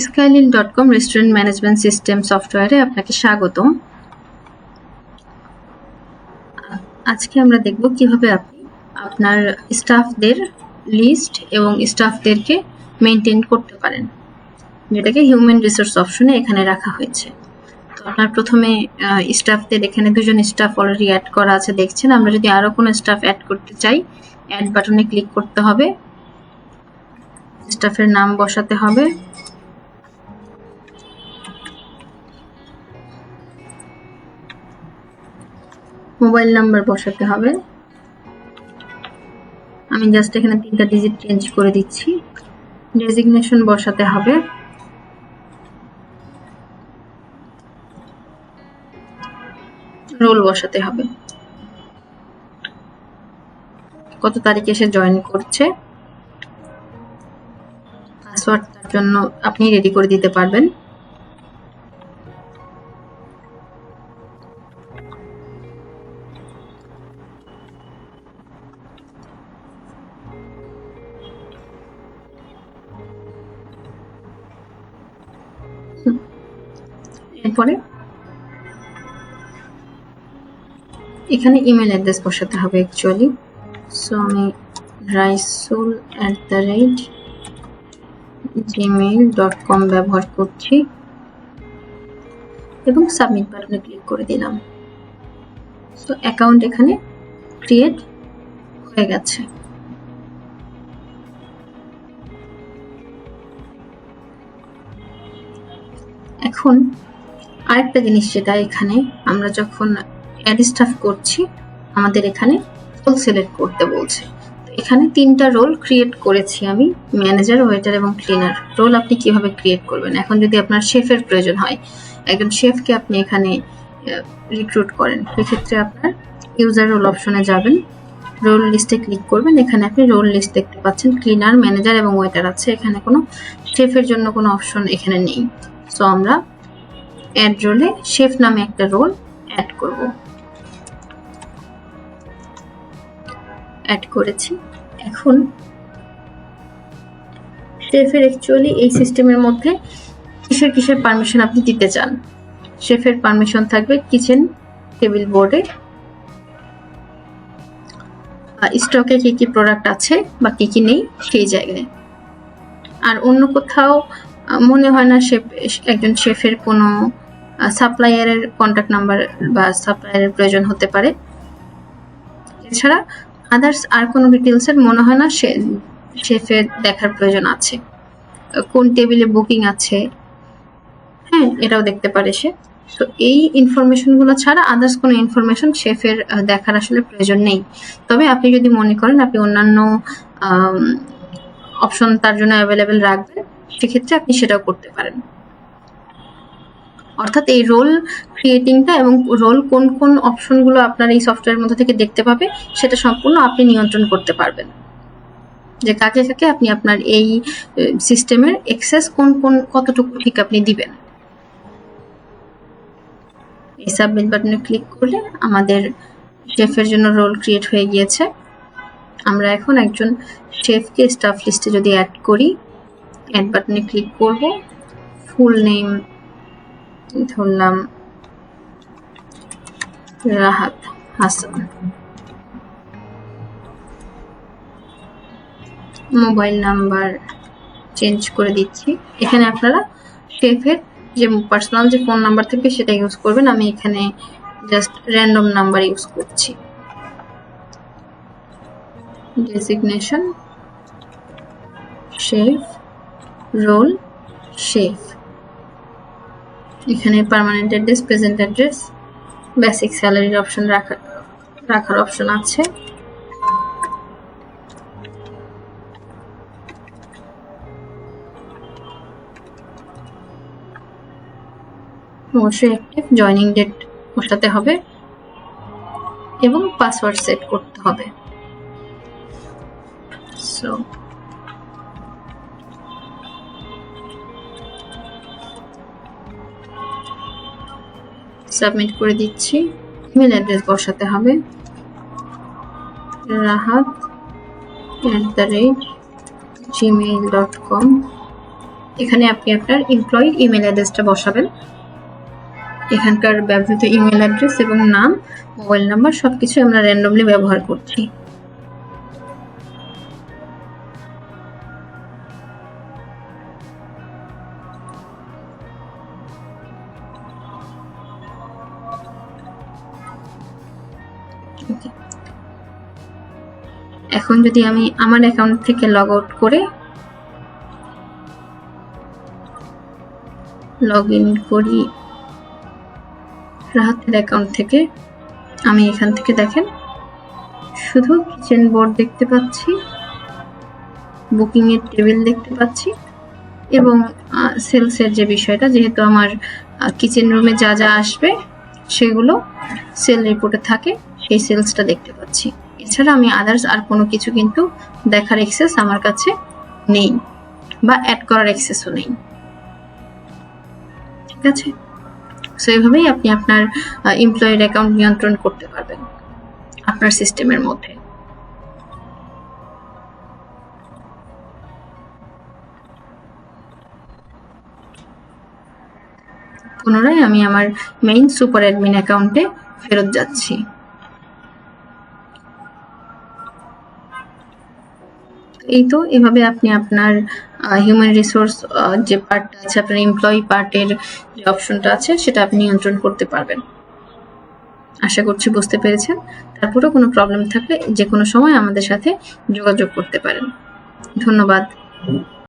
Skylin.com restaurant management system সফটওয়্যারে আপনাকে স্বাগতম। আজকে আমরা দেখব কিভাবে আপনি আপনার স্টাফদের লিস্ট এবং স্টাফদেরকে মেনটেন করতে পারেন, যেটাকে হিউম্যান রিসোর্স অপশনে এখানে রাখা হয়েছে। তো আপনার প্রথমে স্টাফদের এখানে দুজন স্টাফ অলরেডি অ্যাড করা আছে দেখছেন। আমরা যদি আরো কোনো স্টাফ অ্যাড করতে চাই, অ্যাড বাটনে ক্লিক করতে হবে, স্টাফের নাম বসাতে হবে, মোবাইল নাম্বার বসাতে হবে। আমি জাস্ট এখানে 3টা ডিজিট চেঞ্জ করে দিচ্ছি। ডেজিগনেশন বসাতে হবে, রোল বসাতে হবে, কত তারিখে সে জয়েন করছে, পাসওয়ার্ড তার জন্য আপনি রেডি করে দিতে পারবেন। এরপরে এখানে ইমেল অ্যাড্রেস বসাতে হবে অ্যাকচুয়ালি। সো আমি raisul@gmail.com ব্যবহার করছি এবং সাবমিট বাটনে ক্লিক করে দিলাম। সো অ্যাকাউন্ট এখানে ক্রিয়েট হয়ে গেছে। এখন আরেকটা জিনিস, যেটা এখানে আমরা যখন অ্যাড স্টাফ করছি আমাদের এখানে রোল সিলেক্ট করতে বলছে। এখানে 3টা রোল ক্রিয়েট করেছি আমি, ম্যানেজার, ওয়েটার এবং ক্লিনার। রোল আপনি কিভাবে ক্রিয়েট করবেন? এখন যদি আপনার শেফের প্রয়োজন হয়, একজন শেফকে আপনি এখানে রিক্রুট করেন, সেক্ষেত্রে আপনার ইউজার রোল অপশনে যাবেন, রোল লিস্টে ক্লিক করবেন। এখানে আপনি রোল লিস্ট দেখতে পাচ্ছেন, ক্লিনার, ম্যানেজার এবং ওয়েটার আছে। এখানে কোনো শেফের জন্য কোনো অপশন এখানে নেই। সো আমরা অ্যাড রোলে শেফ নামে একটা রোল অ্যাড করব। অ্যাড করেছি। এখন শেফের অ্যাকচুয়ালি এই সিস্টেমের মধ্যে কিসের পারমিশন আপনি দিতে চান। শেফের পারমিশন থাকবে কিচেন টেবিল বোর্ডে, স্টকে কি কি প্রোডাক্ট আছে বা কি কি নেই সেই জায়গায়। আর অন্য কোথাও মনে হয় না একজন শেফের কোনো সাপ্লায়ারের কন্ট্যাক্ট নাম্বার বা সাপ্লায়ারের প্রয়োজন হতে পারে। এছাড়া আদার্স আর কোনো ডিটেলসের মনে হয় না শেফের দেখার প্রয়োজন আছে। কোন টেবিলে বুকিং আছে, হ্যাঁ, এটাও দেখতে পারে সে। তো এই ইনফরমেশনগুলো ছাড়া আদার্স কোনো ইনফরমেশন শেফের দেখার আসলে প্রয়োজন নেই। তবে আপনি যদি মনে করেন আপনি অন্যান্য অপশন তার জন্য অ্যাভেলেবেল রাখবেন, সেক্ষেত্রে আপনি সেটাও করতে পারেন। অর্থাৎ এই রোল ক্রিয়েটিংটা এবং রোল কোন কোন অপশনগুলো আপনার এই সফটওয়্যারের মধ্যে থেকে দেখতে পাবে সেটা সম্পূর্ণ আপনি নিয়ন্ত্রণ করতে পারবেন, যে কাকে কাকে আপনি আপনার এই সিস্টেমের অ্যাক্সেস কতটুকু ঠিক আপনি দিবেন। এই সাবমিট বাটনে ক্লিক করলে আমাদের শেফের জন্য রোল ক্রিয়েট হয়ে গিয়েছে। আমরা এখন একজন শেফকে স্টাফ লিস্টে যদি অ্যাড করি, অ্যাড বাটনে ক্লিক করব, ফুল নেম ধরলাম Rahat Hasan, mobile number change করে দিচ্ছি। এখানে আপনারা শেফের যে পার্সোনাল যে ফোন নাম্বার থাকবে সেটা ইউজ করবেন। আমি এখানে জাস্ট র্যান্ডম নাম্বার ইউজ করছি। Designation chef, role chef. এখানে permanent address, present address, basic স্যালারির অপশন রাখার অপশন আছে। অবশ্যই অ্যাক্টিভ, জয়নিং ডেট বসাতে হবে এবং পাসওয়ার্ড সেট করতে হবে। সো সাবমিট করে দিচ্ছি। ইমেল অ্যাড্রেস বসাতে হবে, rahat@gmail.com। এখানে আপনি আপনার এমপ্লয়ির ইমেল অ্যাড্রেসটা বসাবেন। এখানকার ব্যবহৃত ইমেল অ্যাড্রেস এবং নাম, মোবাইল নাম্বার সবকিছু আমরা র্যান্ডমলি ব্যবহার করছি। এখন যদি আমি আমার অ্যাকাউন্ট থেকে লগ আউট করে লগ ইন করি রাহাতের অ্যাকাউন্ট থেকে, আমি এখান থেকে দেখেন শুধু কিচেন বোর্ড দেখতে পাচ্ছি, বুকিং এর টেবিল দেখতে পাচ্ছি এবং সেলসের যে বিষয়টা, যেহেতু আমার কিচেন রুমে যা যা আসবে সেগুলো সেল রিপোর্টে থাকে, সেই সেলসটা দেখতে পাচ্ছি। এছাড়া আমি আদার্স আর কোনো কিছু কিন্তু দেখার অ্যাক্সেস আমার কাছে নেই, বা অ্যাড করার অ্যাক্সেসও নেই। ঠিক আছে, সো এইভাবেই আপনি আপনার এমপ্লয়ির অ্যাকাউন্ট নিয়ন্ত্রণ করতে পারবেন আপনার সিস্টেমের মধ্যে। পুনরায় আমি আমার মেইন সুপার অ্যাডমিন অ্যাকাউন্টে ফেরত যাচ্ছি। এই তো এভাবে আপনি আপনার হিউম্যান রিসোর্স যে পার্টটা আছে, আপনার এমপ্লয়ি পার্টের যে অপশনটা আছে, সেটা আপনি নিয়ন্ত্রণ করতে পারবেন। আশা করছি বুঝতে পেরেছেন। তারপরেও কোনো প্রবলেম থাকলে যে কোনো সময় আমাদের সাথে যোগাযোগ করতে পারেন। ধন্যবাদ।